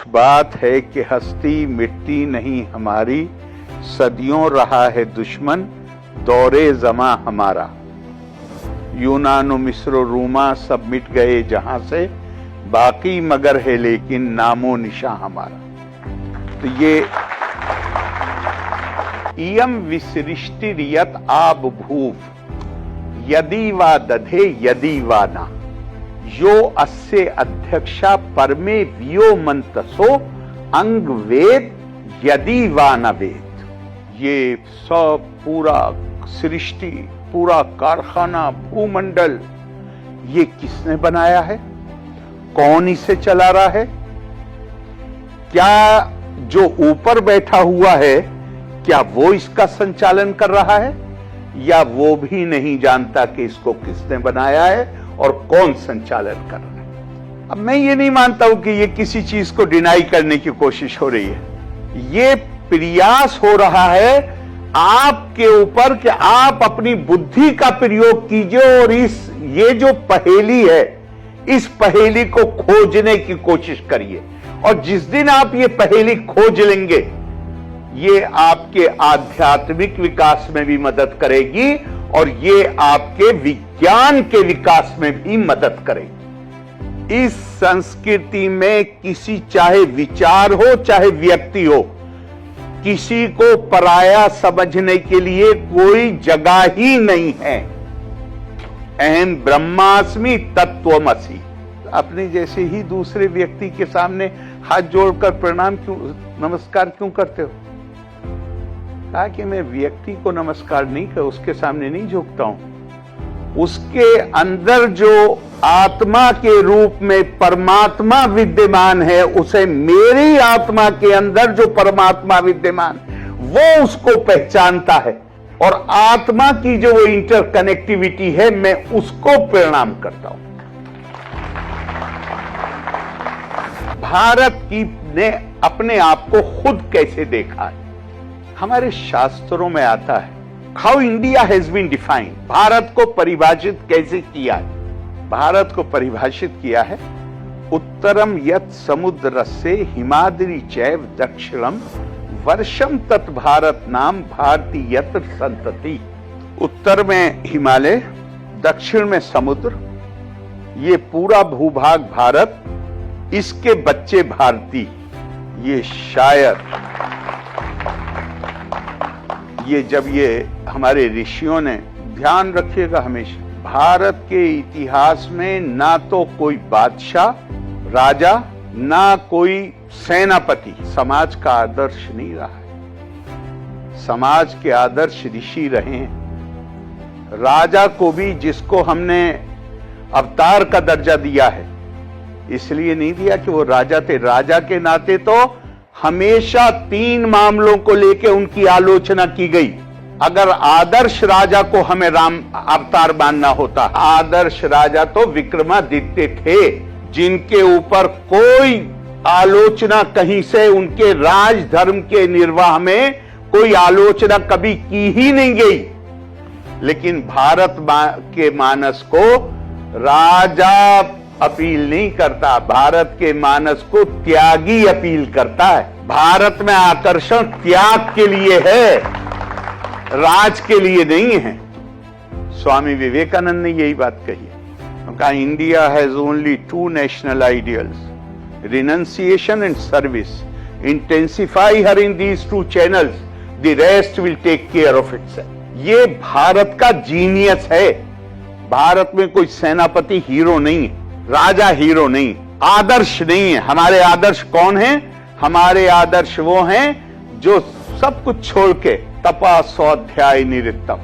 बात है कि हस्ती मिटती नहीं हमारी, सदियों रहा है दुश्मन दौरे जमा हमारा। यूनान मिस्र रूमा सब मिट गए जहां से, बाकी मगर है लेकिन नामो निशा हमारा। तो ये इयम विसृष्टिरियत आब भूव यदि वा दधे यदि वा ना, यो अस्य अध्यक्षा परमे वियो मंतसो अंग वेद यदि वा न वेद। ये सब पूरा सृष्टि, पूरा कारखाना, भूमंडल, ये किसने बनाया है? कौन इसे चला रहा है? क्या जो ऊपर बैठा हुआ है, क्या वो इसका संचालन कर रहा है, या वो भी नहीं जानता कि इसको किसने बनाया है और कौन संचालन कर रहा है? अब मैं ये नहीं मानता हूं कि ये किसी चीज को डिनाई करने की कोशिश हो रही है। ये प्रयास हो रहा है आपके ऊपर कि आप अपनी बुद्धि का प्रयोग कीजिए और ये जो पहेली है, इस पहेली को खोजने की कोशिश करिए। और जिस दिन आप ये पहेली खोज लेंगे, ये आपके आध्यात्मिक विकास में भी मदद करेगी और ये आपके विज्ञान के विकास में भी मदद करेगी। इस संस्कृति में किसी, चाहे विचार हो चाहे व्यक्ति हो, किसी को पराया समझने के लिए कोई जगह ही नहीं है। अहम ब्रह्मास्मि तत्वमसि। अपने जैसे ही दूसरे व्यक्ति के सामने हाथ जोड़कर प्रणाम क्यों, नमस्कार क्यों करते हो? कहा कि मैं व्यक्ति को नमस्कार नहीं कर, उसके सामने नहीं झुकता हूं। उसके अंदर जो आत्मा के रूप में परमात्मा विद्यमान है, उसे मेरी आत्मा के अंदर जो परमात्मा विद्यमान, वो उसको पहचानता है और आत्मा की जो वो इंटरकनेक्टिविटी है, मैं उसको प्रणाम करता हूं। भारत की ने अपने आप को खुद कैसे देखा है? हमारे शास्त्रों में आता है, how India has been defined. Bharat को परिभाषित कैसे किया है? भारत को परिभाषित किया है, उत्तरम यत् समुद्र से हिमाद्री चैव दक्षिणम वर्षम तत् भारत नाम भारतीयत्र संतति। उत्तर में हिमालय, दक्षिण में समुद्र, ये पूरा भूभाग भारत, इसके बच्चे भारतीय। ये शायद ये जब ये हमारे ऋषियों ने, ध्यान रखिएगा हमेशा, भारत के इतिहास में ना तो कोई बादशाह, राजा, ना कोई सेनापति समाज का आदर्श नहीं रहा है। समाज के आदर्श ऋषि रहे हैं। राजा को भी, जिसको हमने अवतार का दर्जा दिया है, इसलिए नहीं दिया कि वो राजा थे। राजा के नाते तो हमेशा 3 मामलों को लेकर उनकी आलोचना की गई। अगर आदर्श राजा को हमें राम अवतार मानना होता, आदर्श राजा तो विक्रमादित्य थे, जिनके ऊपर कोई आलोचना कहीं से, उनके राज धर्म के निर्वाह में कोई आलोचना कभी की ही नहीं गई। लेकिन भारत के मानस को राजा अपील नहीं करता, भारत के मानस को त्यागी अपील करता है। भारत में आकर्षण त्याग के लिए है, राज के लिए नहीं है। स्वामी विवेकानंद ने यही बात कही है। उनका India has only 2 national ideals, renunciation and service. Intensify her in these 2 channels, the rest will take care of itself. ये भारत का जीनियस है। भारत में कोई सेनापति हीरो नहीं है, राजा हीरो नहीं, आदर्श नहीं है। हमारे आदर्श कौन हैं? हमारे आदर्श वो हैं जो सब कुछ छोड़ के तपा स्वाध्याय निरतम,